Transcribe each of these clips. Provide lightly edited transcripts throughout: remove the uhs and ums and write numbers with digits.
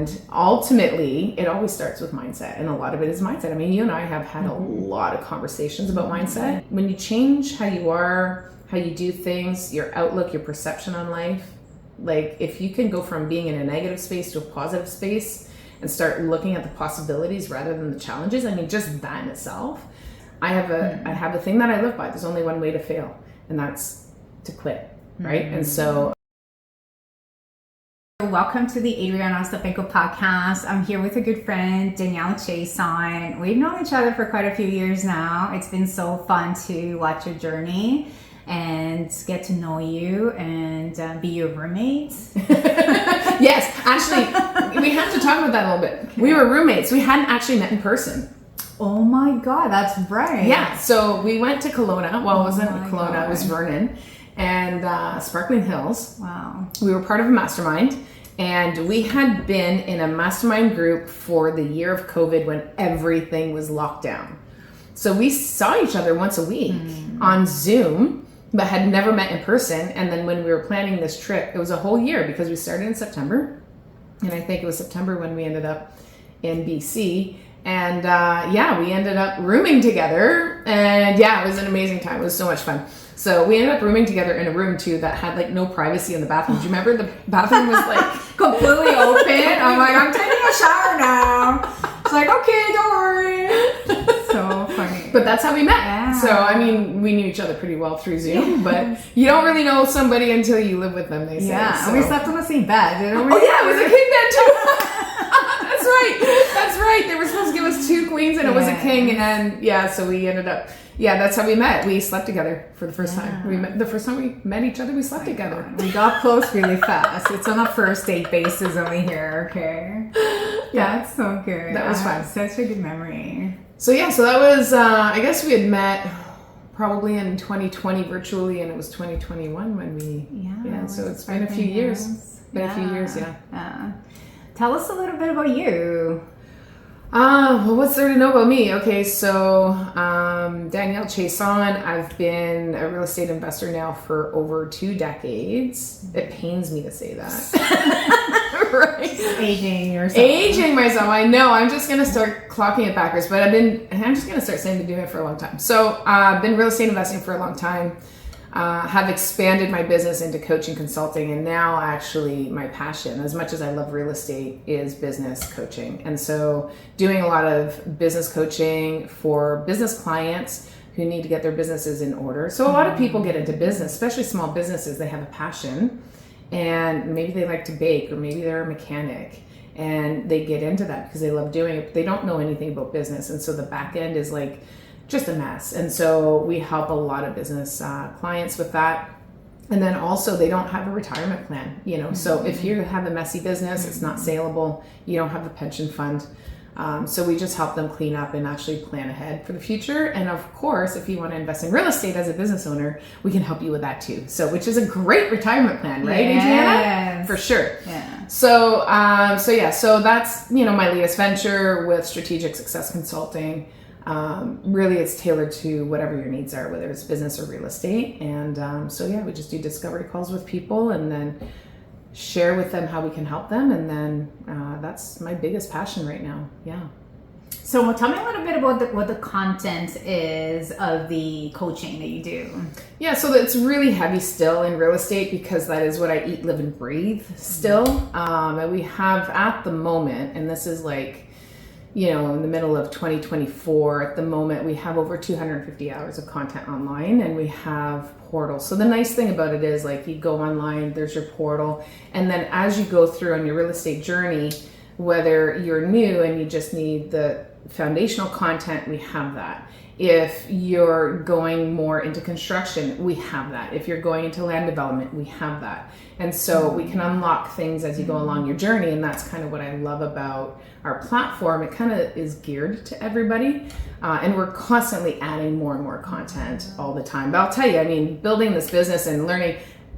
And ultimately, it always starts with mindset. And a lot of it is mindset. I mean, you and I have had a lot of conversations about mindset. When you change how you are, how you do things, your outlook, your perception on life, like if you can go from being in a negative space to a positive space and start looking at the possibilities rather than the challenges, I mean, just that in itself, I have a thing that I live by. There's only one way to fail, and that's to quit, right? And so... Welcome to the Adriana Ostapenko podcast. I'm here with a good friend, Danielle Chiasson. We've known each other for quite a few years now. It's been so fun to watch your journey and get to know you and be your roommate. Yes, actually, we have to talk about that a little bit. Okay. We were roommates. We hadn't actually met in person. Oh my God, that's right. Yeah, so we went to Kelowna. Well, it wasn't Kelowna, it was Vernon. And Sparkling Hills. Wow. We were part of a mastermind, and we had been in a mastermind group for the year of COVID when everything was locked down. So we saw each other once a week on Zoom, but had never met in person. And then when we were planning this trip, it was a whole year because we started in September. And I think it was September when we ended up in BC. And we ended up rooming together. And it was an amazing time. It was so much fun. So we ended up rooming together in a room too that had like no privacy in the bathroom. Do you remember the bathroom was like completely open? I'm like, I'm taking a shower now. It's like, okay, don't worry. So funny. But that's how we met. Yeah. So, I mean, we knew each other pretty well through Zoom, but you don't really know somebody until you live with them, they say. Yeah, so. And we slept on the same bed, didn't we? Oh yeah, it was a king bed too. That's right. They were supposed to give us 2 queens and it was a king. And so we ended up, that's how we met. We slept together for the first time. The first time we met each other, we slept together. God. We got close really fast. It's on a first date basis over here, okay? Yeah. That's so good. That was fun. Such a good memory. So so that was, I guess we had met probably in 2020 virtually, and it was 2021 when we, so it's been a few years. Tell us a little bit about you. Well, what's there to know about me? Okay, so Danielle Chiasson. I've been a real estate investor now for over 2 decades. It pains me to say that. Right? Aging yourself. Aging myself. I know. I'm just gonna start clocking it backwards, but I'm just gonna start saying I've been doing it for a long time. So I've been real estate investing for a long time. Have expanded my business into coaching, consulting, and now actually my passion, as much as I love real estate, is business coaching. And so doing a lot of business coaching for business clients who need to get their businesses in order. So a lot of people get into business, especially small businesses. They have a passion, and maybe they like to bake, or maybe they're a mechanic, and they get into that because they love doing it, but they don't know anything about business. And so the back end is like just a mess. And so we help a lot of business clients with that. And then also they don't have a retirement plan, so if you have a messy business, it's not saleable, you don't have a pension fund. So we just help them clean up and actually plan ahead for the future. And of course, if you want to invest in real estate as a business owner, we can help you with that too. So, which is a great retirement plan, right, Adriana? For sure. Yeah. So that's, my latest venture with Strategic Success Consulting. Really it's tailored to whatever your needs are, whether it's business or real estate. And we just do discovery calls with people and then share with them how we can help them. And then that's my biggest passion right now. Yeah. So tell me a little bit about what the content is of the coaching that you do. Yeah, so it's really heavy still in real estate because that is what I eat, live, and breathe still. And we have at the moment, and this is like, in the middle of 2024, at the moment, we have over 250 hours of content online, and we have portals. So the nice thing about it is, like, you go online, there's your portal, and then as you go through on your real estate journey, whether you're new and you just need the foundational content, we have that. If you're going more into construction, we have that. If you're going into land development, we have that. And so we can unlock things as you go along your journey. And that's kind of what I love about our platform. It kind of is geared to everybody. And we're constantly adding more and more content all the time. But I'll tell you, building this business and learning,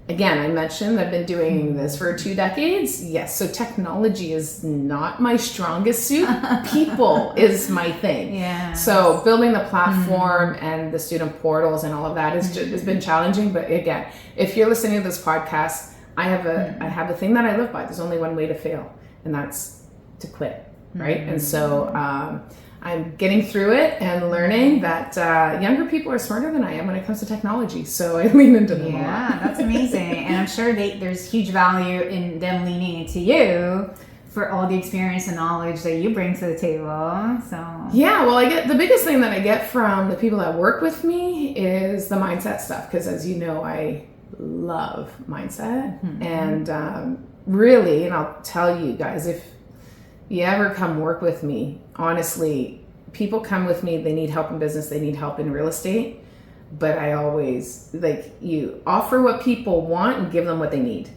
again, I mentioned I've been doing this for 2 decades. Yes, so technology is not my strongest suit. People is my thing. Yeah. So building the platform and the student portals and all of that has been challenging. But again, if you're listening to this podcast, I have a thing that I live by. There's only one way to fail, and that's to quit, right? And so I'm getting through it and learning that younger people are smarter than I am when it comes to technology. So I lean into them a lot. Yeah, that's amazing. And I'm sure there's huge value in them leaning into you for all the experience and knowledge that you bring to the table. So yeah, well, I get the biggest thing that I get from the people that work with me is the mindset stuff, because as you know, I love mindset. And really, and I'll tell you guys, if you ever come work with me, honestly, people come with me, they need help in business, they need help in real estate, but I always, like, you offer what people want and give them what they need.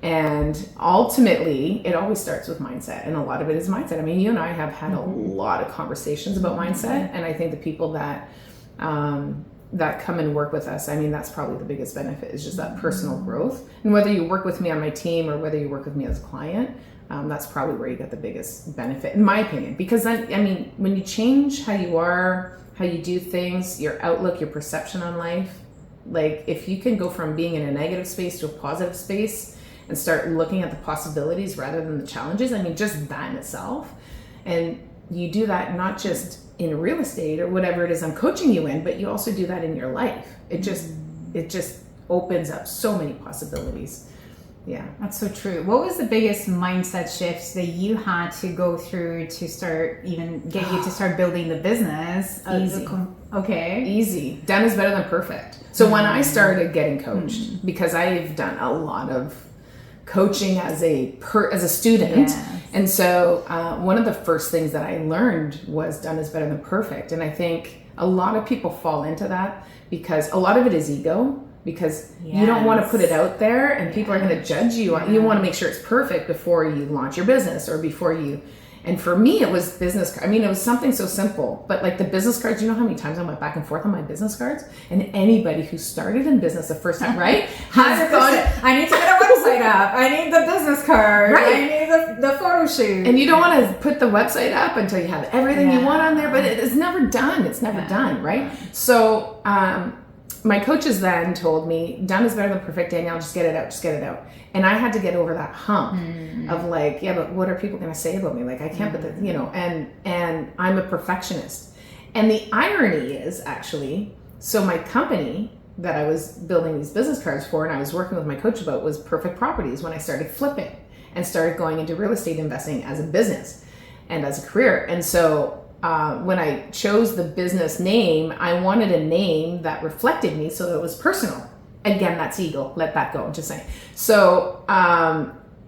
And ultimately, it always starts with mindset, and a lot of it is mindset. I mean, you and I have had a lot of conversations about mindset, and I think the people that that come and work with us, I mean, that's probably the biggest benefit, is just that personal growth. And whether you work with me on my team or whether you work with me as a client, that's probably where you get the biggest benefit, in my opinion. Because then, I mean, when you change how you are, how you do things, your outlook, your perception on life, like if you can go from being in a negative space to a positive space and start looking at the possibilities rather than the challenges, I mean, just that in itself. And you do that not just in real estate or whatever it is I'm coaching you in, but you also do that in your life. It just opens up so many possibilities. Yeah. That's so true. What was the biggest mindset shifts that you had to go through to start, even get you to start building the business? Easy. Okay. Easy. Done is better than perfect. So when I started getting coached, because I've done a lot of coaching as a student. Yes. And so one of the first things that I learned was done is better than perfect. And I think a lot of people fall into that because a lot of it is ego, because you don't want to put it out there and people are going to judge you. You want to make sure it's perfect before you launch your business or before you. And for me, it was business. I mean, it was something so simple, but like the business cards, you know how many times I went back and forth on my business cards? And anybody who started in business the first time, right? Has gone, I need to get a website up. I need the business card. Right. I need the photo shoot. And you don't want to put the website up until you have everything you want on there, but it is never done. It's never done, right? So, my coaches then told me, done is better than perfect, Danielle, just get it out, just get it out. And I had to get over that hump of like, yeah, but what are people going to say about me? Like, I can't put that, you know, and I'm a perfectionist. And the irony is actually, so my company that I was building these business cards for and I was working with my coach about was Perfect Properties, when I started flipping and started going into real estate investing as a business and as a career. And so when I chose the business name, I wanted a name that reflected me so that it was personal. Again, that's ego. Let that go. I'm just saying. So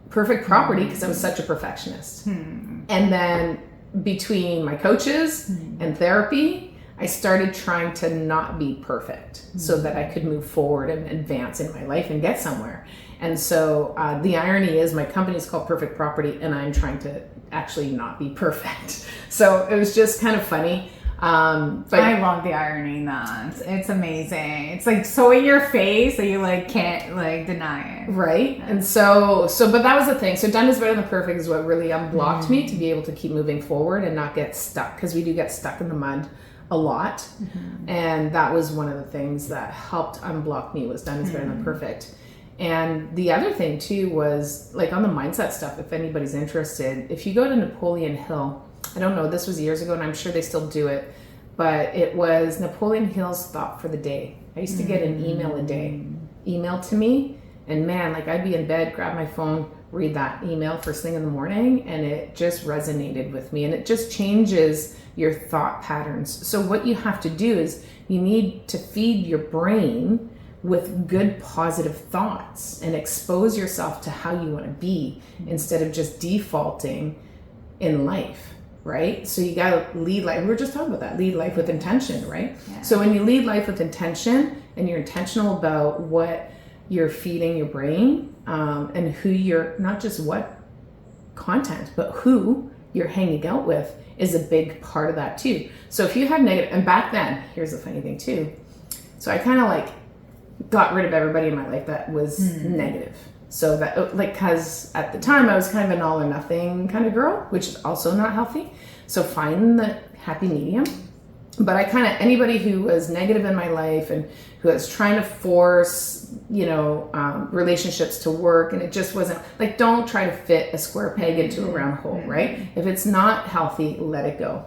Perfect Property, because I was such a perfectionist. And then between my coaches and therapy, I started trying to not be perfect so that I could move forward and advance in my life and get somewhere. And so the irony is my company is called Perfect Property and I'm trying to actually not be perfect. So it was just kind of funny. But I love the irony in that. It's amazing. It's like so in your face that you like can't like deny it. Right. And so but that was the thing. So done is better than perfect is what really unblocked me to be able to keep moving forward and not get stuck, because we do get stuck in the mud a lot. And that was one of the things that helped unblock me, was done is better than perfect. And the other thing too was like on the mindset stuff, if anybody's interested, if you go to Napoleon Hill, I don't know, this was years ago and I'm sure they still do it, but it was Napoleon Hill's thought for the day. I used to get an email a day emailed to me, and man, like I'd be in bed, grab my phone, read that email first thing in the morning, and it just resonated with me, and it just changes your thought patterns. So what you have to do is you need to feed your brain with good positive thoughts and expose yourself to how you want to be instead of just defaulting in life, right? So you got to lead life. We were just talking about that, lead life with intention, right? Yeah. So when you lead life with intention and you're intentional about what you're feeding your brain, and who you're, not just what content, but who you're hanging out with is a big part of that too. So if you have negative, and back then, here's the funny thing too. So I kind of like got rid of everybody in my life that was negative. So that, like, cause at the time I was kind of an all or nothing kind of girl, which is also not healthy. So find the happy medium But I kind of, anybody who was negative in my life and who was trying to force, relationships to work, and it just wasn't, like, don't try to fit a square peg into a round hole, right? If it's not healthy, let it go.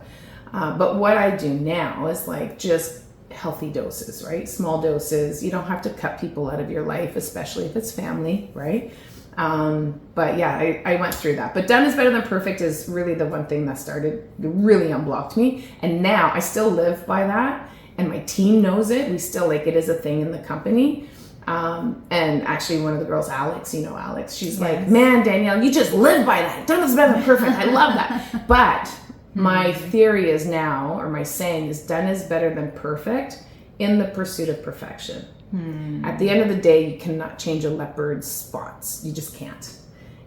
But what I do now is like just healthy doses, right? Small doses. You don't have to cut people out of your life, especially if it's family, right? But yeah, I went through that. But done is better than perfect is really the one thing that really unblocked me. And now I still live by that, and my team knows it. We still, like, it is a thing in the company. And actually one of the girls, Alex, Alex, she's like, man, Danielle, you just live by that. Done is better than perfect. I love that. But my theory is now, or my saying is, done is better than perfect in the pursuit of perfection. At the end of the day, you cannot change a leopard's spots. You just can't.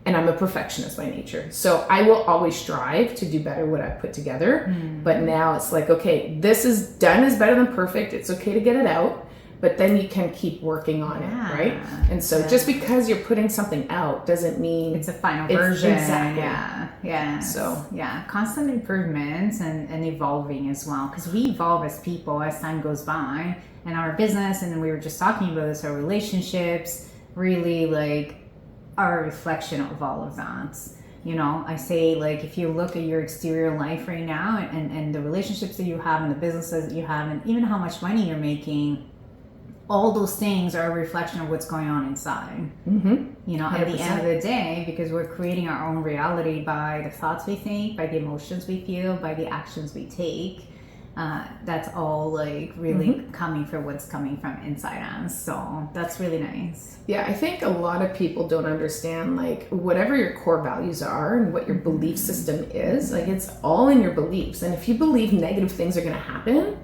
And I'm a perfectionist by nature. So I will always strive to do better what I've put together. But now it's like, okay, this is done is better than perfect. It's okay to get it out. But then you can keep working on it, right? And so just because you're putting something out doesn't mean it's a final version. Exactly. Yeah. So constant improvements and evolving as well, because we evolve as people as time goes by, and our business, and we were just talking about this, our relationships really like are a reflection of all of that. I say, like, if you look at your exterior life right now and the relationships that you have and the businesses that you have and even how much money you're making, all those things are a reflection of what's going on inside. At the end of the day, because we're creating our own reality by the thoughts we think, by the emotions we feel, by the actions we take. That's all like really coming from what's coming from inside us. So that's really nice. Yeah, I think a lot of people don't understand, like, whatever your core values are and what your belief system is, like, it's all in your beliefs. And if you believe negative things are going to happen,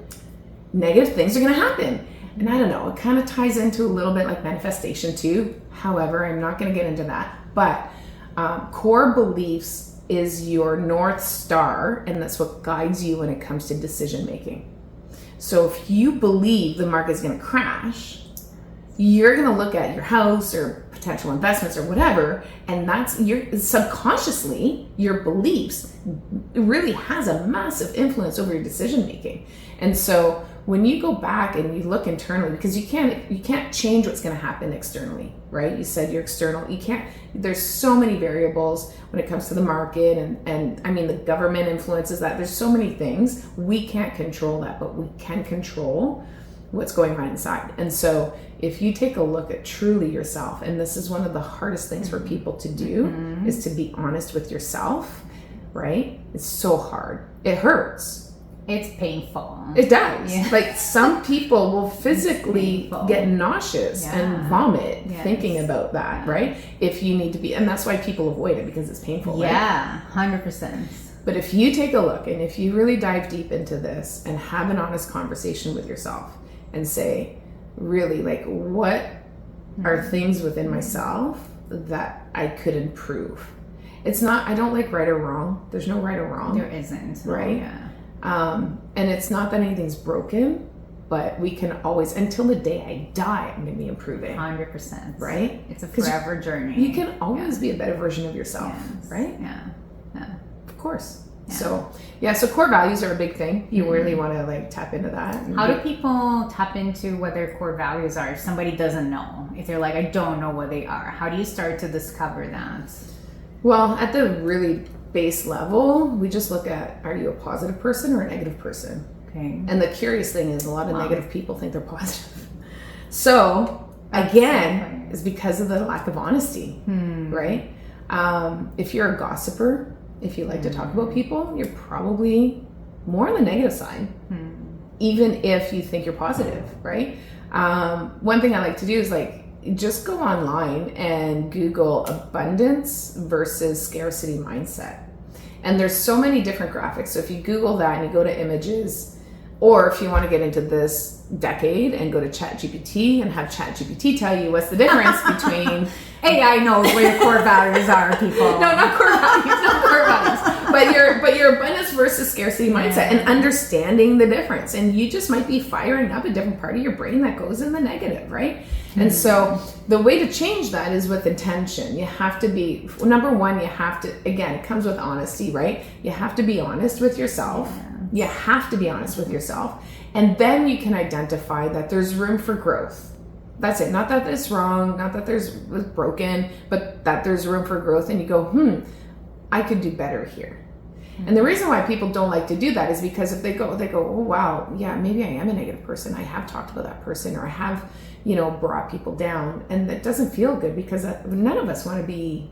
negative things are going to happen. And I don't know, it kind of ties into a little bit like manifestation too. However, I'm not going to get into that. But core beliefs is your North Star, and that's what guides you when it comes to decision making. So if you believe the market is going to crash, you're going to look at your house or potential investments or whatever, and that's subconsciously your beliefs really has a massive influence over your decision making. And so when you go back and you look internally, because you can't change what's going to happen externally, right? You said you're external. You can't. There's so many variables when it comes to the market, and I mean the government influences that. There's so many things we can't control that, but we can control what's going on inside. And so if you take a look at truly yourself, and this is one of the hardest things for people to do, is to be honest with yourself, right? It's so hard. It hurts. It's painful. It does. Yeah. Like, some people will physically get nauseous and vomit thinking about that, right? If you need to be, and that's why people avoid it, because it's painful. Yeah, right? 100%. But if you take a look and if you really dive deep into this and have an honest conversation with yourself and say, really, like, what are things within myself that I could improve? It's not, I don't like right or wrong. There's no right or wrong. There isn't. Right? Yeah. And it's not that anything's broken, but we can always, until the day I die, I'm going to be improving. 100%. Right? It's a forever journey. You can always be a better version of yourself, right? Yeah. Of course. Yeah. So core values are a big thing. You really want to, like, tap into that. How do people tap into what their core values are if somebody doesn't know? If they're like, I don't know what they are. How do you start to discover that? Well, at the really base level, we just look at, are you a positive person or a negative person? Okay. And the curious thing is, a lot of negative people think they're positive. So again, it's because of the lack of honesty, right? If you're a gossiper, if you like to talk about people, you're probably more on the negative side, even if you think you're positive, right? One thing I like to do is, like, just go online and Google abundance versus scarcity mindset. And there's so many different graphics. So if you Google that and you go to images, or if you want to get into this decade and go to ChatGPT and have ChatGPT tell you what's the difference between AI knows what your core values are, people. No, not core values, not core values. But your abundance versus scarcity mindset, and understanding the difference. And you just might be firing up a different part of your brain that goes in the negative, right? And so the way to change that is with intention. You have to be, number one, you have to, again, it comes with honesty, right? You have to be honest with yourself You have to be honest with yourself. And then you can identify that there's room for growth. That's it. Not that it's wrong, not that it's broken, but that there's room for growth. And you go, I could do better here. And the reason why people don't like to do that is because if they go, oh wow, yeah, maybe I am a negative person. I have talked about that person, or I have, brought people down, and that doesn't feel good, because none of us want to be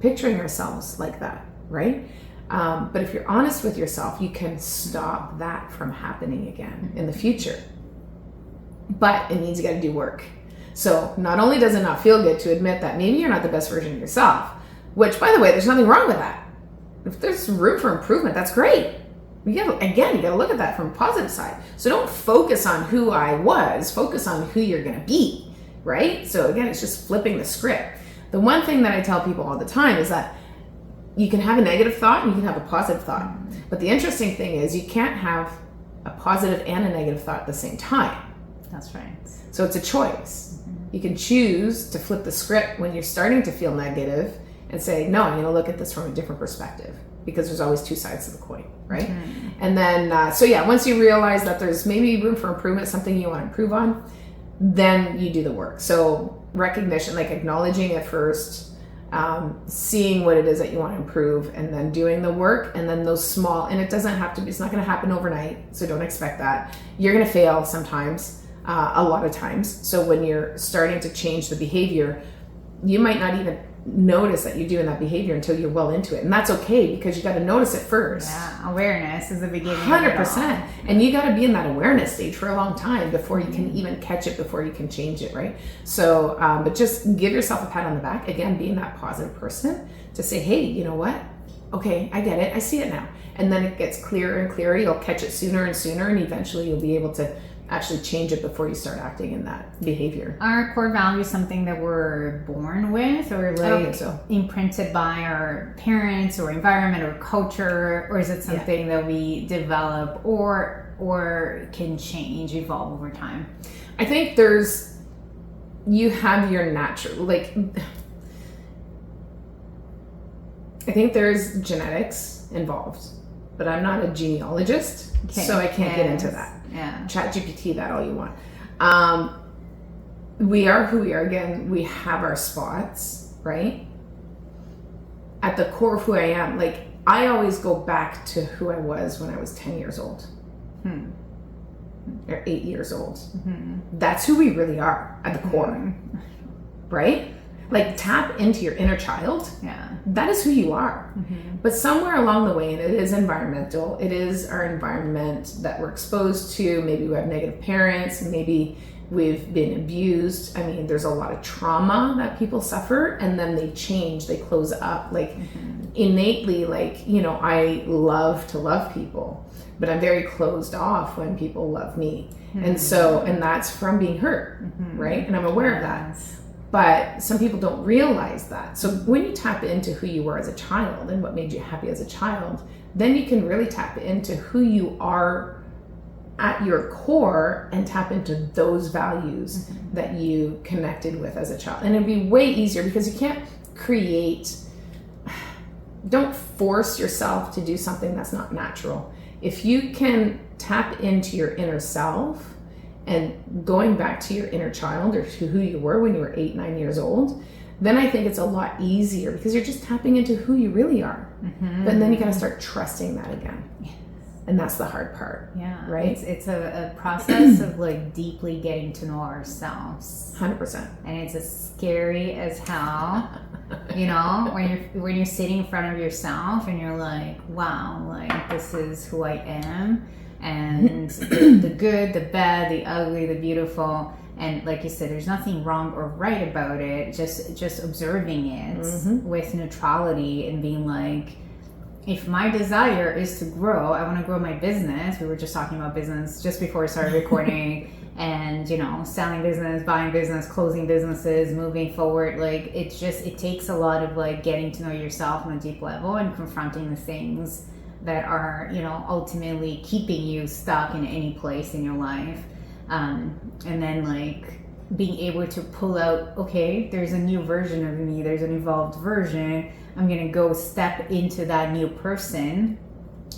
picturing ourselves like that, right? But if you're honest with yourself, you can stop that from happening again in the future. But it means you got to do work. So not only does it not feel good to admit that maybe you're not the best version of yourself, which, by the way, there's nothing wrong with that. If there's room for improvement, that's great. You got to look at that from a positive side. So don't focus on who I was, focus on who you're going to be, right? So again, it's just flipping the script. The one thing that I tell people all the time is that you can have a negative thought and you can have a positive thought. But the interesting thing is you can't have a positive and a negative thought at the same time. That's right. So it's a choice. You can choose to flip the script when you're starting to feel negative and say, no, I'm going to look at this from a different perspective, because there's always two sides of the coin, right? And then, once you realize that there's maybe room for improvement, something you want to improve on, then you do the work. So recognition, like acknowledging it first, seeing what it is that you want to improve, and then doing the work, and then those small, and it doesn't have to be, it's not going to happen overnight. So don't expect that. You're going to fail sometimes, a lot of times. So when you're starting to change the behavior, you might not even notice that you're doing that behavior until you're well into it, and that's okay, because you got to notice it first. Yeah, awareness is the beginning. 100%, and you got to be in that awareness stage for a long time before you can even catch it, before you can change it, right? So, but just give yourself a pat on the back. Again, being that positive person to say, hey, you know what? Okay, I get it. I see it now, and then it gets clearer and clearer. You'll catch it sooner and sooner, and eventually you'll be able to actually change it before you start acting in that behavior. Are core values something that we're born with, or I don't think so. Imprinted by our parents or environment or culture, or is it something that we develop or can change, evolve over time? I think you have your natural, I think there's genetics involved, but I'm not a genealogist, so I can't get into that. Yeah. ChatGPT that all you want. We are who we are. Again, we have our spots, right? At the core of who I am, I always go back to who I was when I was 10 years old. Or 8 years old. That's who we really are at the core, right? Tap into your inner child. Yeah. That is who you are. But somewhere along the way, and it is environmental, it is our environment that we're exposed to. Maybe we have negative parents, maybe we've been abused. I mean, there's a lot of trauma that people suffer, and then they change, they close up. Innately, I love to love people, but I'm very closed off when people love me. And that's from being hurt, right? And I'm aware of that. But some people don't realize that. So when you tap into who you were as a child and what made you happy as a child, then you can really tap into who you are at your core and tap into those values that you connected with as a child. And it'd be way easier, because you can't don't force yourself to do something that's not natural. If you can tap into your inner self, and going back to your inner child, or to who you were when you were 8, 9 years old, then I think it's a lot easier, because you're just tapping into who you really are. But then you gotta start trusting that again. And that's the hard part. Yeah. Right? It's a process of deeply getting to know ourselves. 100%. And it's as scary as hell. When you're sitting in front of yourself and you're like, wow, this is who I am. And the good, the bad, the ugly, the beautiful, and like you said, there's nothing wrong or right about it. Just observing it with neutrality and being like, if my desire is to grow, I want to grow my business. We were just talking about business just before we started recording, and selling business, buying business, closing businesses, moving forward. It takes a lot of getting to know yourself on a deep level and confronting the things that are ultimately keeping you stuck in any place in your life, and then being able to pull out, okay, there's a new version of me, there's an evolved version, I'm gonna go step into that new person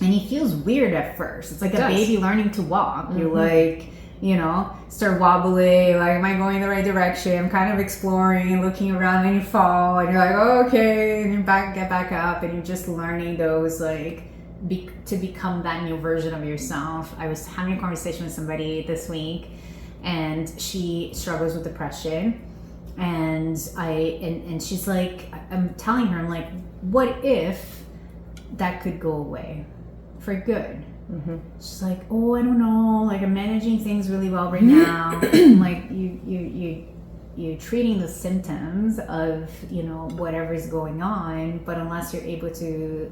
And it feels weird at first. It's like It a does. baby learning to walk. You're like, you know, start wobbling, like, am I going the right direction? I'm kind of exploring, looking around, and you fall, and you're like, oh, okay, and you get back up, and you're just learning those, like, to become that new version of yourself. I was having a conversation with somebody this week, and she struggles with depression, and she's like, I'm telling her, I'm like, what if that could go away for good? She's like, oh, I don't know, like, I'm managing things really well right now. Like, you're treating the symptoms of, you know, whatever's going on, but unless you're able to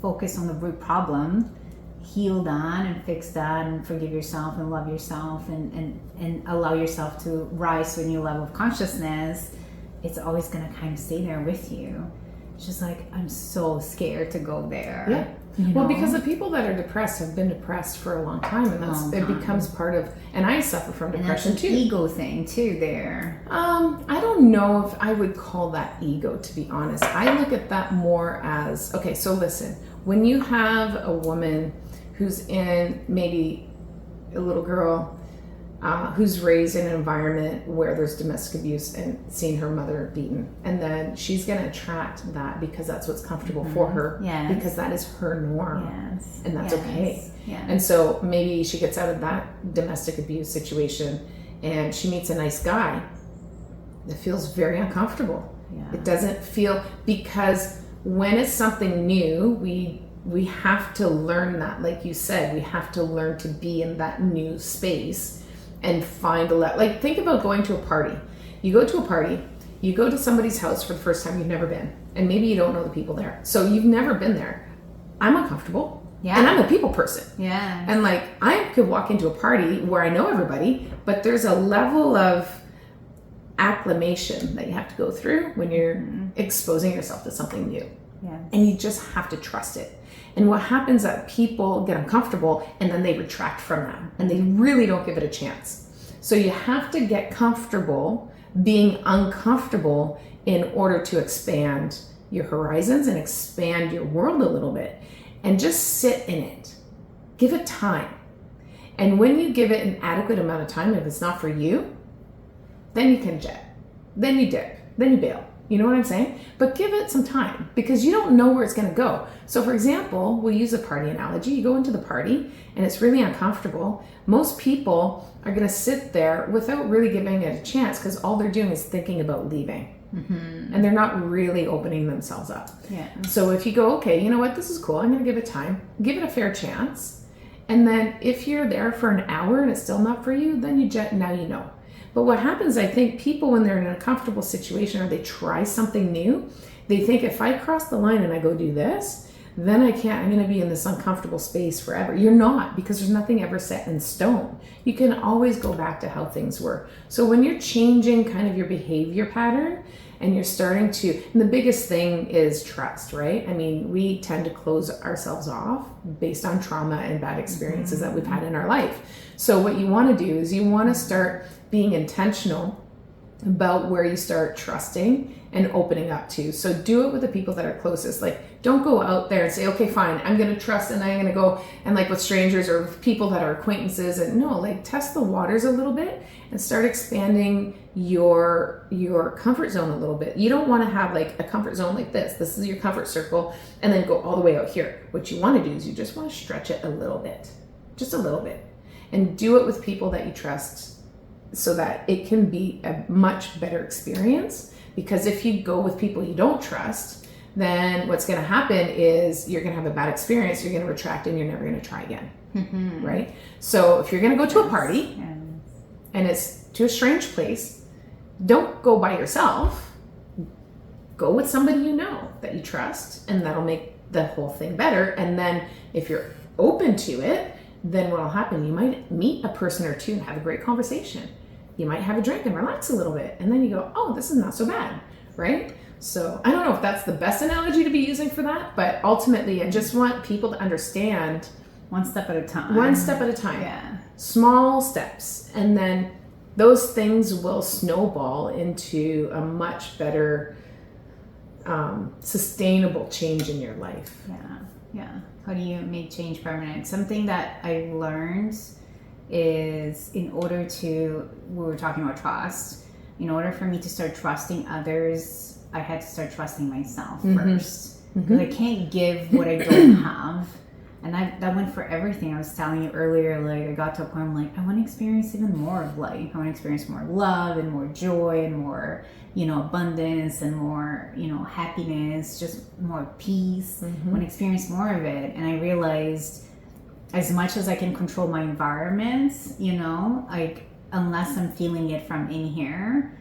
focus on the root problem, heal that and fix that and forgive yourself and love yourself and allow yourself to rise to a new level of consciousness, it's always going to kind of stay there with you. She's like, I'm so scared to go there. Yeah. You Well, know? because the people that are depressed have been depressed for a long time, and it becomes part of. And I suffer from depression and that's an too. ego thing too. There. I don't know if I would call that ego, to be honest. I look at that more as, okay, so listen, when you have a woman who's in, maybe a little girl who's raised in an environment where there's domestic abuse and seeing her mother beaten, and then she's going to attract that because that's what's comfortable for her, because that is her norm, and that's okay. And so maybe she gets out of that domestic abuse situation and she meets a nice guy that feels very uncomfortable. It doesn't feel, because when it's something new, we have to learn that, like you said, we have to learn to be in that new space and find like, think about going to a party. You go to a party, you go to somebody's house for the first time you've never been, and maybe you don't know the people there. So you've never been there. I'm uncomfortable. And I'm a people person. And like, I could walk into a party where I know everybody, but there's a level of acclimation that you have to go through when you're exposing yourself to something new. And you just have to trust it. And what happens is that people get uncomfortable and then they retract from that and they really don't give it a chance. So you have to get comfortable being uncomfortable in order to expand your horizons and expand your world a little bit, and just sit in it. Give it time. And when you give it an adequate amount of time, if it's not for you, then you can jet, then you dip, then you bail. You know what I'm saying? But give it some time, because you don't know where it's going to go. So for example, we'll use a party analogy. You go into the party and it's really uncomfortable. Most people are going to sit there without really giving it a chance, because all they're doing is thinking about leaving. And they're not really opening themselves up. So if you go, okay, you know what, this is cool, I'm going to give it time, give it a fair chance. And then if you're there for an hour and it's still not for you, then you jet, now you know. But what happens, I think people, when they're in a comfortable situation or they try something new, they think, if I cross the line and I go do this, then I'm going to be in this uncomfortable space forever. You're not, because there's nothing ever set in stone. You can always go back to how things were. So when you're changing kind of your behavior pattern and you're starting to, and the biggest thing is trust, right? I mean, we tend to close ourselves off based on trauma and bad experiences that we've had in our life. So what you want to do is you want to start being intentional about where you start trusting and opening up to. So do it with the people that are closest. Like, don't go out there and say, okay, fine, I'm going to trust and I'm going to go and like with strangers or with people that are acquaintances. And no, like, test the waters a little bit and start expanding your comfort zone a little bit. You don't want to have like a comfort zone like this. This is your comfort circle, and then go all the way out here. What you want to do is you just want to stretch it a little bit, just a little bit, and do it with people that you trust, so that it can be a much better experience. Because if you go with people you don't trust, then what's going to happen is you're going to have a bad experience, you're going to retract, and you're never going to try again. Right? So if you're going to go to a party and it's to a strange place, don't go by yourself. Go with somebody you know that you trust, and that'll make the whole thing better. And then if you're open to it, then what will happen, you might meet a person or two and have a great conversation. You might have a drink and relax a little bit, and then you go, oh, this is not so bad, right? So I don't know if that's the best analogy to be using for that, but ultimately I just want people to understand, one step at a time. One step at a time. Small steps, and then those things will snowball into a much better sustainable change in your life. How do you make change permanent? Something that I learned is in order to, we were talking about trust, in order for me to start trusting others, I had to start trusting myself first. Because I can't give what I don't have. And that went for everything. I was telling you earlier, like I got to a point where I'm like, I want to experience even more of life. I want to experience more love and more joy and more, abundance and more, happiness, just more peace. I want to experience more of it. And I realized as much as I can control my environment, like unless I'm feeling it from in here,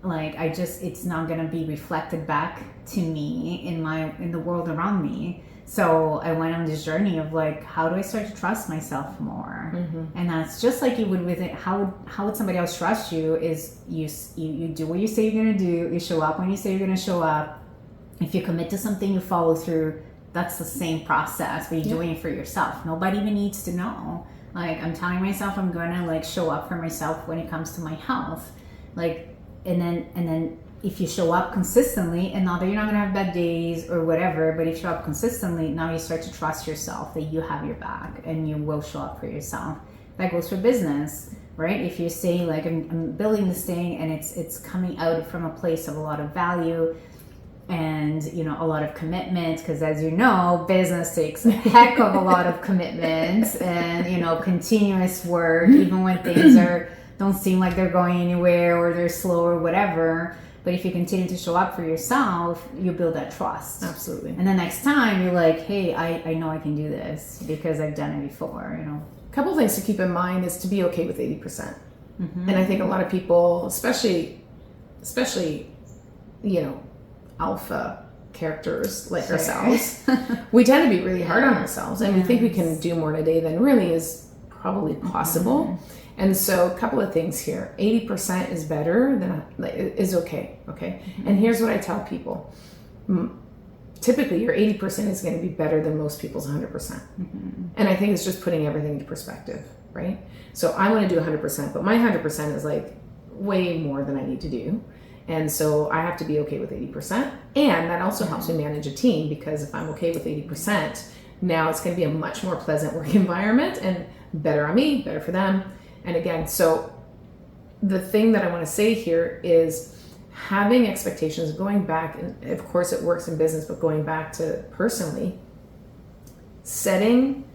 like it's not going to be reflected back to me in the world around me. So I went on this journey of like, how do I start to trust myself more? And that's just like you would with it. How would somebody else trust you is you do what you say you're going to do. You show up when you say you're going to show up. If you commit to something, you follow through. That's the same process, but you're doing it for yourself. Nobody even needs to know. Like I'm telling myself I'm going to like show up for myself when it comes to my health. Like, and then if you show up consistently, and not that you're not going to have bad days or whatever, but if you show up consistently, now you start to trust yourself that you have your back and you will show up for yourself. That goes for business, right? If you say like, I'm building this thing and it's coming out from a place of a lot of value and, a lot of commitment, because as you know, business takes a heck of a lot of commitment and, continuous work, even when things don't seem like they're going anywhere or they're slow or whatever. But if you continue to show up for yourself, you build that trust. Absolutely. And the next time you're like, hey, I know I can do this because I've done it before, A couple things to keep in mind is to be okay with 80%. And I think a lot of people, especially, alpha characters like ourselves, we tend to be really hard on ourselves. And we think we can do more in a day than really is probably possible. And so a couple of things here. 80% is better than is okay. And here's what I tell people. Typically your 80% is going to be better than most people's 100%. And I think it's just putting everything into perspective, right? So I want to do 100%, but my 100% is like way more than I need to do. And so I have to be okay with 80%. And that also helps me manage a team, because if I'm okay with 80%, now it's going to be a much more pleasant work environment and better on me, better for them. And again, so the thing that I want to say here is having expectations, going back, and of course it works in business, but going back to personally, setting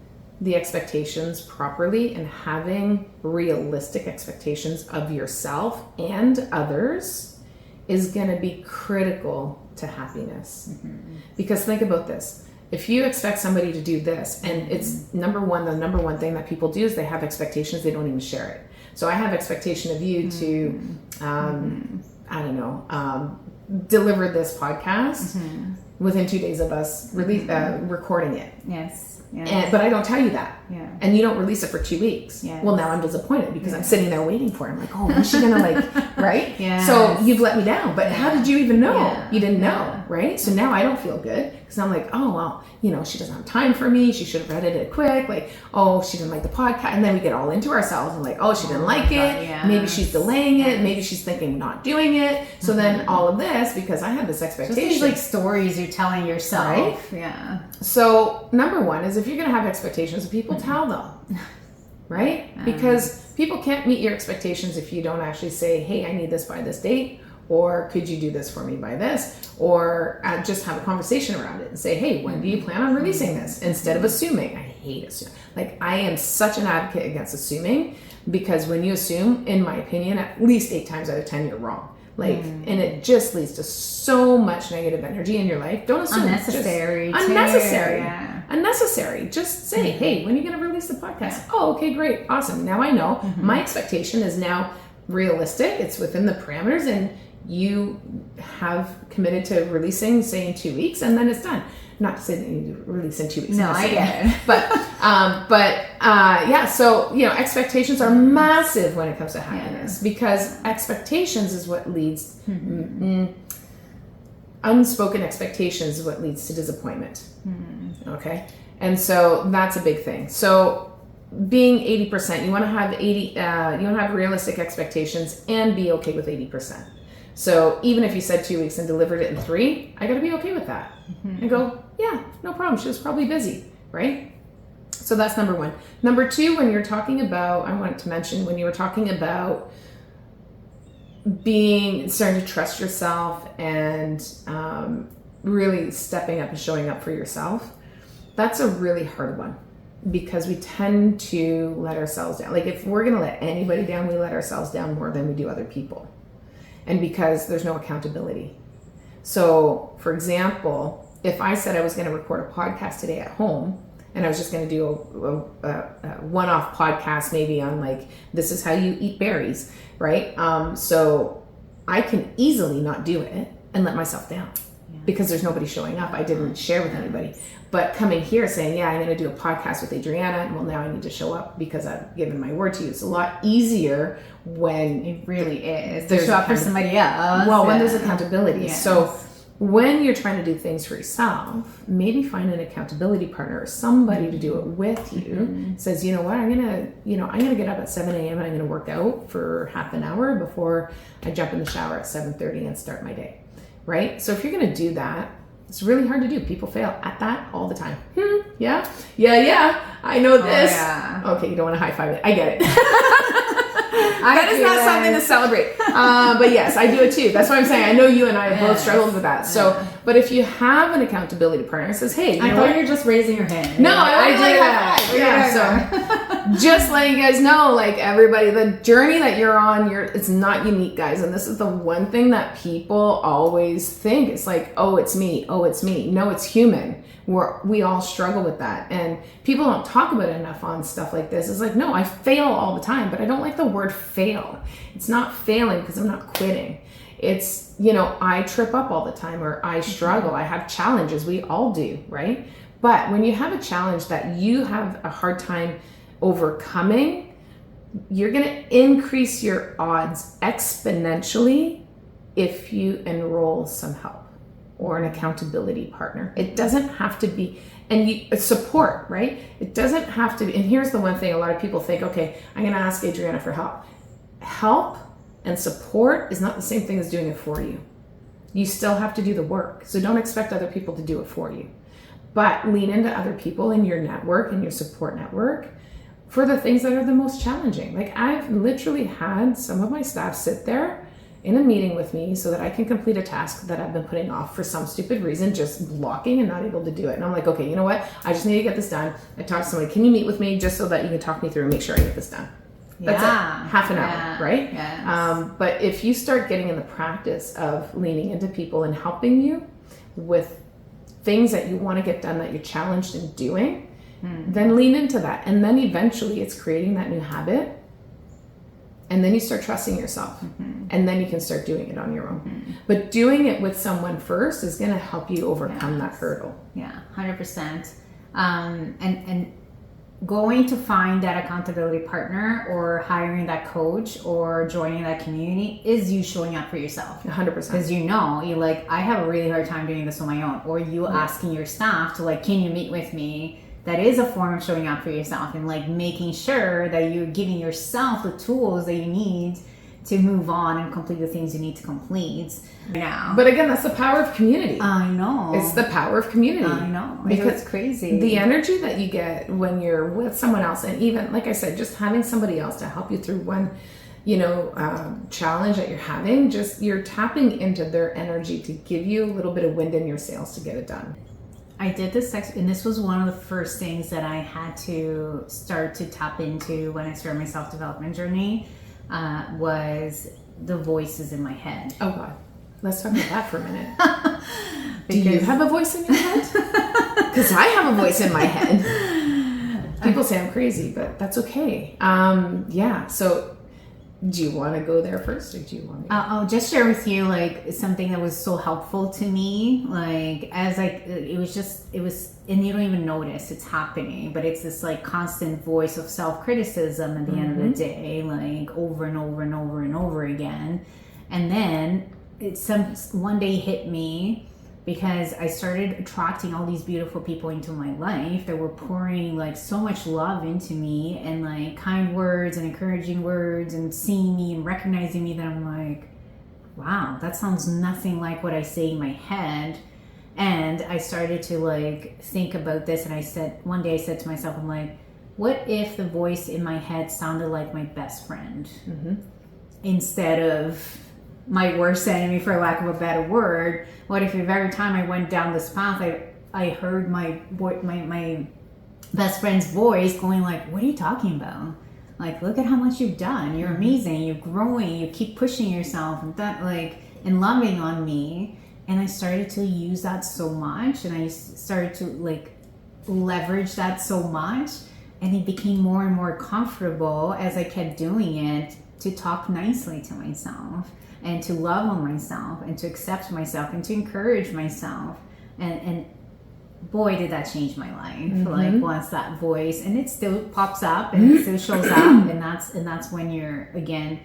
the expectations properly and having realistic expectations of yourself and others is going to be critical to happiness. Because think about this. If you expect somebody to do this, and it's the number one thing that people do is they have expectations, they don't even share it. So I have expectation of you to, deliver this podcast within 2 days of us recording it. Yes. But I don't tell you that. Yeah. And you don't release it for 2 weeks. Yes. Well, now I'm disappointed because I'm sitting there waiting for it. I'm like, oh, when's she gonna right? Yes. So you've let me down. But how did you even know? Yeah. You didn't know, right? So now I don't feel good because I'm like, oh, well, she doesn't have time for me. She should have edited it quick. Like, oh, she didn't like the podcast. And then we get all into ourselves and like, oh, she didn't like it. Yes. Maybe she's delaying it. Maybe she's thinking not doing it. So then all of this, because I had this expectation. Just these like stories you're telling yourself. Right? Yeah. So number one is if you're going to have expectations, people tell them, right? Because people can't meet your expectations if you don't actually say, hey, I need this by this date, or could you do this for me by this, or just have a conversation around it and say, hey, when do you plan on releasing this? Instead of assuming. I hate assuming. Like, I am such an advocate against assuming, because when you assume, in my opinion, at least 8 times out of 10, you're wrong. Like, and it just leads to so much negative energy in your life. Don't assume. Unnecessary. Unnecessary. Just say, hey, when are you going to release the podcast? Oh, okay, great. Awesome. Now I know. My expectation is now realistic. It's within the parameters, and you have committed to releasing, say, in 2 weeks, and then it's done. Not to say that you need to release in 2 weeks. No, I get it. But so, expectations are massive when it comes to happiness, because expectations is what leads, unspoken expectations is what leads to disappointment. Okay. And so that's a big thing. So being 80%, you want to have you want to have realistic expectations and be okay with 80%. So even if you said 2 weeks and delivered it in 3, I got to be okay with that. And go, yeah, no problem. She was probably busy. right? So that's number one. Number two, when you're talking about, I wanted to mention, when you were talking about starting to trust yourself and really stepping up and showing up for yourself, that's a really hard one, because we tend to let ourselves down. Like, if we're going to let anybody down, we let ourselves down more than we do other people. And because there's no accountability. So, for example, if I said I was going to record a podcast today at home, and I was just going to do a one-off podcast, maybe on like, this is how you eat berries, right? So I can easily not do it and let myself down because there's nobody showing up. I didn't share with anybody. But coming here saying, yeah, I'm going to do a podcast with Adriana, and well, now I need to show up because I've given my word to you. It's a lot easier when it really is to show up for somebody else. Well, when there's accountability. Yes. So when you're trying to do things for yourself, maybe find an accountability partner or somebody to do it with you. Says, you know what, I'm gonna get up at 7 a.m. and I'm gonna work out for half an hour before I jump in the shower at 7:30 and start my day, right? So if you're gonna do that, it's really hard to do. People fail at that all the time. Yeah, I know this. Okay, you don't want to high five it. I get it. That is not something to celebrate. But yes, I do it too. That's what I'm saying. I know you and I have both struggled with that. So, but if you have an accountability partner that says, hey, I thought you were just raising your hand. No, I do that. Yeah, so just letting you guys know, like, everybody, the journey that you're on, it's not unique, guys. And this is the one thing that people always think. It's like, oh, it's me. Oh, it's me. No, it's human. We all struggle with that. And people don't talk about it enough on stuff like this. It's like, no, I fail all the time, but I don't like the word fail. It's not failing because I'm not quitting. It's, I trip up all the time, or I struggle. I have challenges. We all do, right? But when you have a challenge that you have a hard time overcoming, you're going to increase your odds exponentially if you enroll some help or an accountability partner. It doesn't have to be, and support, right? It doesn't have to be, and here's the one thing a lot of people think, okay, I'm going to ask Adriana for help. Help and support is not the same thing as doing it for you. You still have to do the work. So don't expect other people to do it for you. But lean into other people in your network and your support network for the things that are the most challenging. Like, I've literally had some of my staff sit there in a meeting with me so that I can complete a task that I've been putting off for some stupid reason, just blocking and not able to do it. And I'm like, okay, you know what? I just need to get this done. I talked to somebody, can you meet with me just so that you can talk me through and make sure I get this done? That's it. Half an hour, right? Yes. But if you start getting in the practice of leaning into people and helping you with things that you want to get done that you're challenged in doing, then lean into that. And then eventually it's creating that new habit. And then you start trusting yourself. And then you can start doing it on your own. But doing it with someone first is going to help you overcome that hurdle. Yeah, 100%. And going to find that accountability partner or hiring that coach or joining that community is you showing up for yourself. 100%. Because you're like, I have a really hard time doing this on my own. Or you asking your staff to, like, can you meet with me? That is a form of showing up for yourself and, like, making sure that you're giving yourself the tools that you need to move on and complete the things you need to complete. Now, but again, that's the power of community. I know. It's the power of community. I know. Because it's crazy. The energy that you get when you're with someone else, and even, like I said, just having somebody else to help you through one, challenge that you're having, just you're tapping into their energy to give you a little bit of wind in your sails to get it done. I did this, and this was one of the first things that I had to start to tap into when I started my self-development journey, was the voices in my head. Oh God, let's talk about that for a minute. Do you have a voice in your head? Because I have a voice in my head. People say I'm crazy, but that's okay. So do you want to go there first, or do you want me to? I'll just share with you, like, something that was so helpful to me. Like, it was, and you don't even notice it's happening, but it's this, like, constant voice of self-criticism at the end of the day, like, over and over and over and over again. And then one day hit me, because I started attracting all these beautiful people into my life that were pouring, like, so much love into me, and, like, kind words and encouraging words, and seeing me and recognizing me, that I'm like, wow, that sounds nothing like what I say in my head. And I started to like think about this, and one day I said to myself, I'm like, what if the voice in my head sounded like my best friend instead of my worst enemy, for lack of a better word? What if every time I went down this path, I heard my best friend's voice going like, what are you talking about? Like, look at how much you've done. You're amazing. You're growing. You keep pushing yourself and loving on me. And I started to use that so much, and I started to like leverage that so much, and it became more and more comfortable as I kept doing it to talk nicely to myself and to love on myself and to accept myself and to encourage myself. And boy, did that change my life. Like once that voice, and it still pops up and it still shows up, and that's when you're again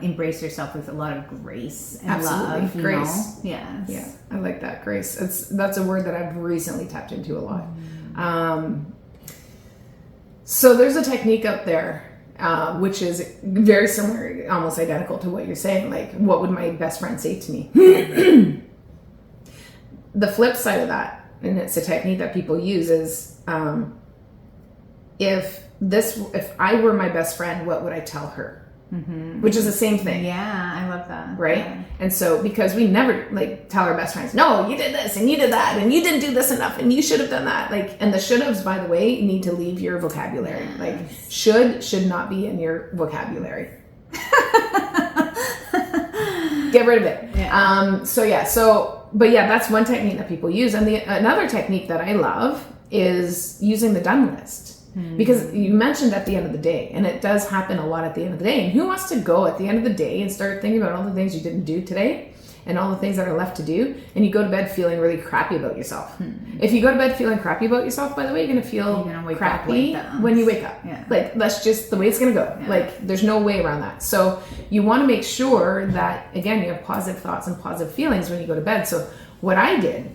embrace yourself with a lot of grace and love. Grace. Yes. Yeah, I like that. Grace. That's a word that I've recently tapped into a lot. So there's a technique out there, which is very similar, almost identical to what you're saying. Like, what would my best friend say to me? The flip side of that, and it's a technique that people use, is if I were my best friend, what would I tell her? Which is the same thing. Yeah, I love that. Right? Yeah. And so, because we never like tell our best friends, no, you did this and you did that and you didn't do this enough and you should have done that. Like, and the should haves, by the way, need to leave your vocabulary. Yes. Like, should not be in your vocabulary. Get rid of it. Yeah. But that's one technique that people use. And another technique that I love is using the done list. Because you mentioned at the end of the day, and it does happen a lot at the end of the day. And who wants to go at the end of the day and start thinking about all the things you didn't do today and all the things that are left to do, and you go to bed feeling really crappy about yourself? If you go to bed feeling crappy about yourself, by the way, you're going to feel crappy when you wake up. Yeah. Like, that's just the way it's going to go. Yeah. Like, there's no way around that. So you want to make sure that, again, you have positive thoughts and positive feelings when you go to bed. So what I did,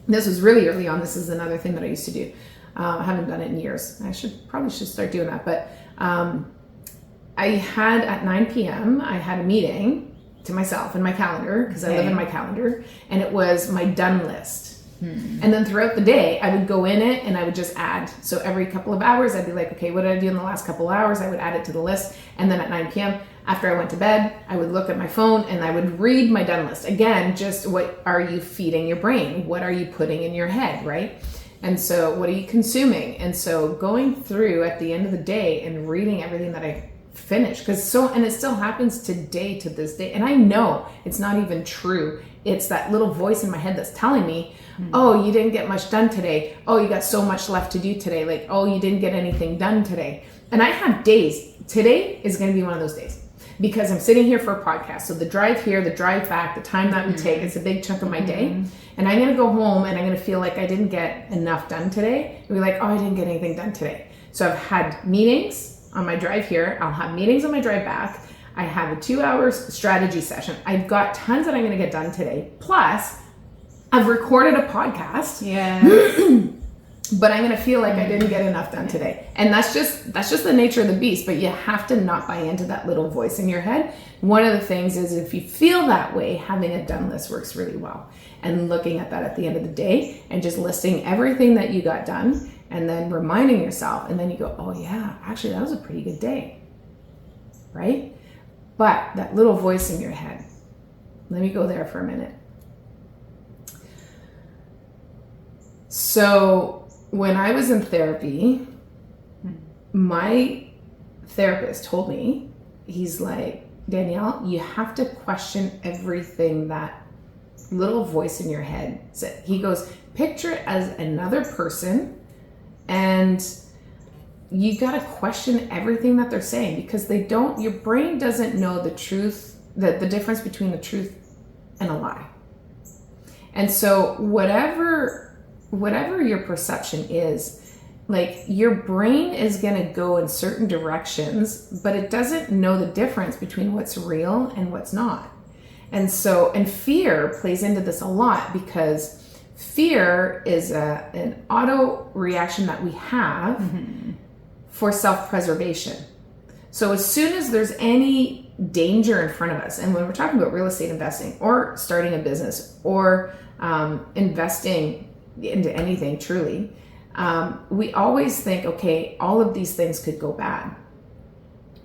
this was really early on. This is another thing that I used to do. I haven't done it in years. I probably should start doing that. But I had at 9 p.m. I had a meeting to myself in my calendar, because I live in my calendar, and it was my done list. And then throughout the day, I would go in it and I would just add. So every couple of hours, I'd be like, okay, what did I do in the last couple of hours? I would add it to the list. And then at 9 p.m., after I went to bed, I would look at my phone and I would read my done list. Again, just what are you feeding your brain? What are you putting in your head, right? And so what are you consuming? And so going through at the end of the day and reading everything that I finished, and it still happens to this day. And I know it's not even true. It's that little voice in my head that's telling me, oh, you didn't get much done today. Oh, you got so much left to do today. Like, oh, you didn't get anything done today. And I have days. Today is going to be one of those days, because I'm sitting here for a podcast. So the drive here, the drive back, the time that we take, it's a big chunk of my day. And I'm going to go home and I'm going to feel like I didn't get enough done today. And be like, oh, I didn't get anything done today. So I've had meetings on my drive here. I'll have meetings on my drive back. I have a 2-hour strategy session. I've got tons that I'm going to get done today. Plus, I've recorded a podcast. Yeah. But I'm going to feel like I didn't get enough done today. And that's just the nature of the beast. But you have to not buy into that little voice in your head. One of the things is, if you feel that way, having a done list works really well. And looking at that at the end of the day and just listing everything that you got done, and then reminding yourself, and then you go, oh yeah, actually that was a pretty good day, right? But that little voice in your head, let me go there for a minute. So when I was in therapy, my therapist told me, he's like, Danielle, you have to question everything that little voice in your head said. He goes, picture it as another person, and you got to question everything that they're saying, because your brain doesn't know the truth, the difference between the truth and a lie. And so whatever your perception is, like, your brain is going to go in certain directions, but it doesn't know the difference between what's real and what's not. And fear plays into this a lot, because fear is an auto reaction that we have for self-preservation. So as soon as there's any danger in front of us, and when we're talking about real estate investing or starting a business or investing into anything truly, we always think, okay, all of these things could go bad,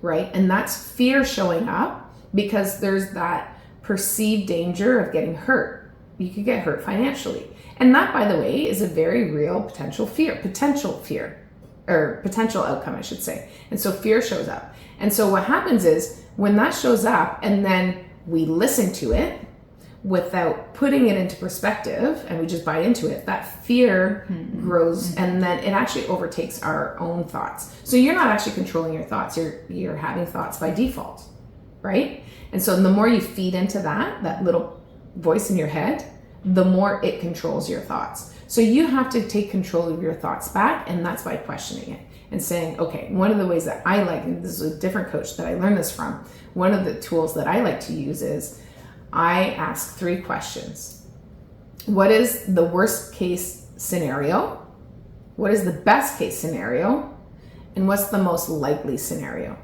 right? And that's fear showing up because there's that perceived danger of getting hurt. You could get hurt financially. And that, by the way, is a very real potential outcome, I should say. And so fear shows up. And so what happens is when that shows up and then we listen to it without putting it into perspective and we just buy into it, that fear grows and then it actually overtakes our own thoughts. So you're not actually controlling your thoughts. You're having thoughts by default, right? And so the more you feed into that little voice in your head, the more it controls your thoughts. So you have to take control of your thoughts back, and that's by questioning it and saying, okay, one of the ways that I like, and this is a different coach that I learned this from, one of the tools that I like to use is I ask 3 questions. What is the worst case scenario? What is the best case scenario? And what's the most likely scenario?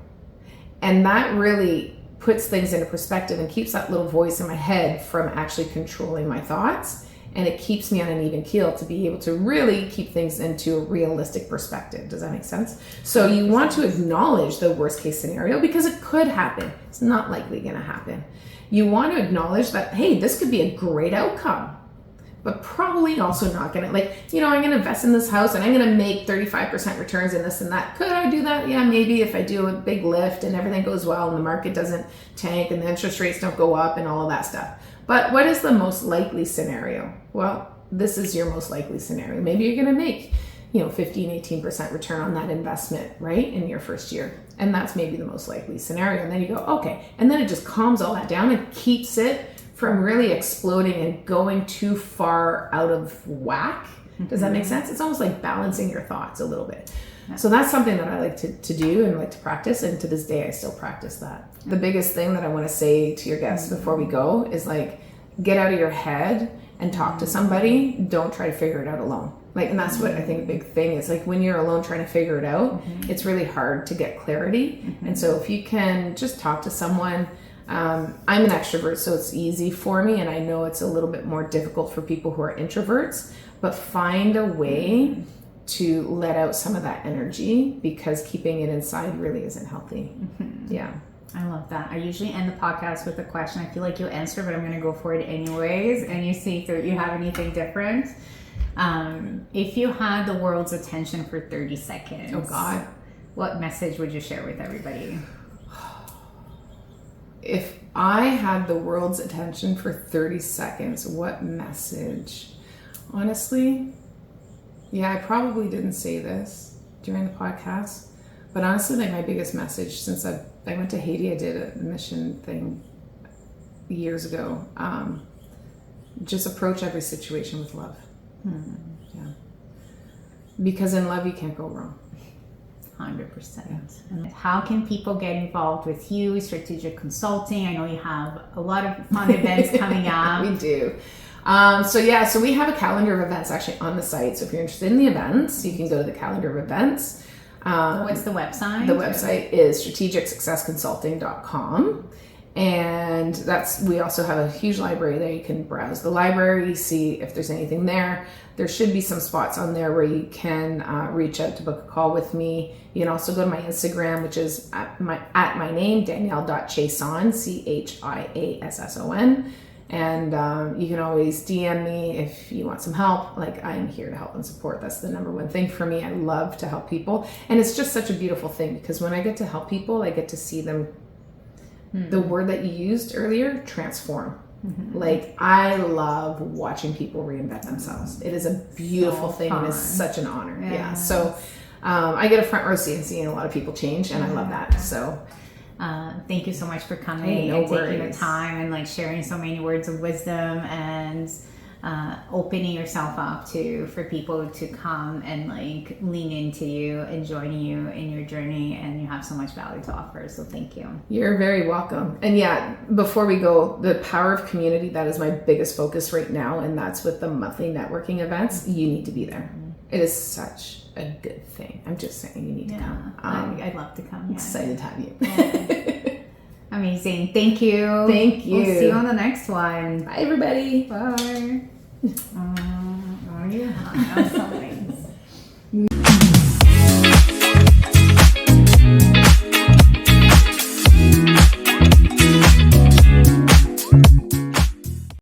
And that really puts things into perspective and keeps that little voice in my head from actually controlling my thoughts. And it keeps me on an even keel to be able to really keep things into a realistic perspective. Does that make sense? So you want to acknowledge the worst case scenario because it could happen. It's not likely going to happen. You want to acknowledge that, hey, this could be a great outcome, but probably also not going to, I'm going to invest in this house and I'm going to make 35% returns in this and that. Could I do that? Yeah, maybe if I do a big lift and everything goes well and the market doesn't tank and the interest rates don't go up and all of that stuff. But what is the most likely scenario? Well, this is your most likely scenario. Maybe you're going to make, 15, 18% return on that investment, right? In your first year. And that's maybe the most likely scenario. And then you go, okay. And then it just calms all that down and keeps it from really exploding and going too far out of whack. Does that make sense? It's almost like balancing your thoughts a little bit. So that's something that I like to do and like to practice. And to this day, I still practice that. The biggest thing that I want to say to your guests before we go is get out of your head and talk to somebody. Don't try to figure it out alone. And that's what I think a big thing is. When you're alone trying to figure it out, it's really hard to get clarity. And so if you can just talk to someone, I'm an extrovert, so it's easy for me. And I know it's a little bit more difficult for people who are introverts, but find a way to let out some of that energy because keeping it inside really isn't healthy. Yeah. I love that. I usually end the podcast with a question. I feel like you'll answer, but I'm going to go for it anyways. And you see if you have anything different. If you had the world's attention for 30 seconds. Oh God. What message would you share with everybody? If I had the world's attention for 30 seconds, what message? Honestly, I probably didn't say this during the podcast, but honestly, my biggest message since I went to Haiti, I did a mission thing years ago. Just approach every situation with love. Yeah. Because in love, you can't go wrong. 100%. Yeah. How can people get involved with you, strategic consulting? I know you have a lot of fun events coming up. We do. So we have a calendar of events actually on the site. So if you're interested in the events, you can go to the calendar of events. What's the website? The website is strategicsuccessconsulting.com. And we also have a huge library there. You can browse the library, see if there's anything there. There should be some spots on there where you can reach out to book a call with me. You can also go to my Instagram, which is at my name, Danielle.Chiasson, Chiasson. And you can always DM me if you want some help. I'm here to help and support. That's the number one thing for me. I love to help people. And it's just such a beautiful thing because when I get to help people, I get to see them, the word that you used earlier, transform. I love watching people reinvent themselves. It is a beautiful thing and it's such an honor. Yeah. So I get a front row seat and seeing a lot of people change and I love that. So thank you so much for coming and taking the time and sharing so many words of wisdom and opening yourself up for people to come and lean into you and join you in your journey, and you have so much value to offer. So thank you. You're very welcome. And before we go, the power of community, that is my biggest focus right now, and that's with the monthly networking events. You need to be there. It is such a good thing. I'm just saying you need to come. I'd love to come. Excited to have you. Amazing. Thank you. Thank you. We'll see you on the next one. Bye, everybody. Bye. Oh, yeah. That's so nice.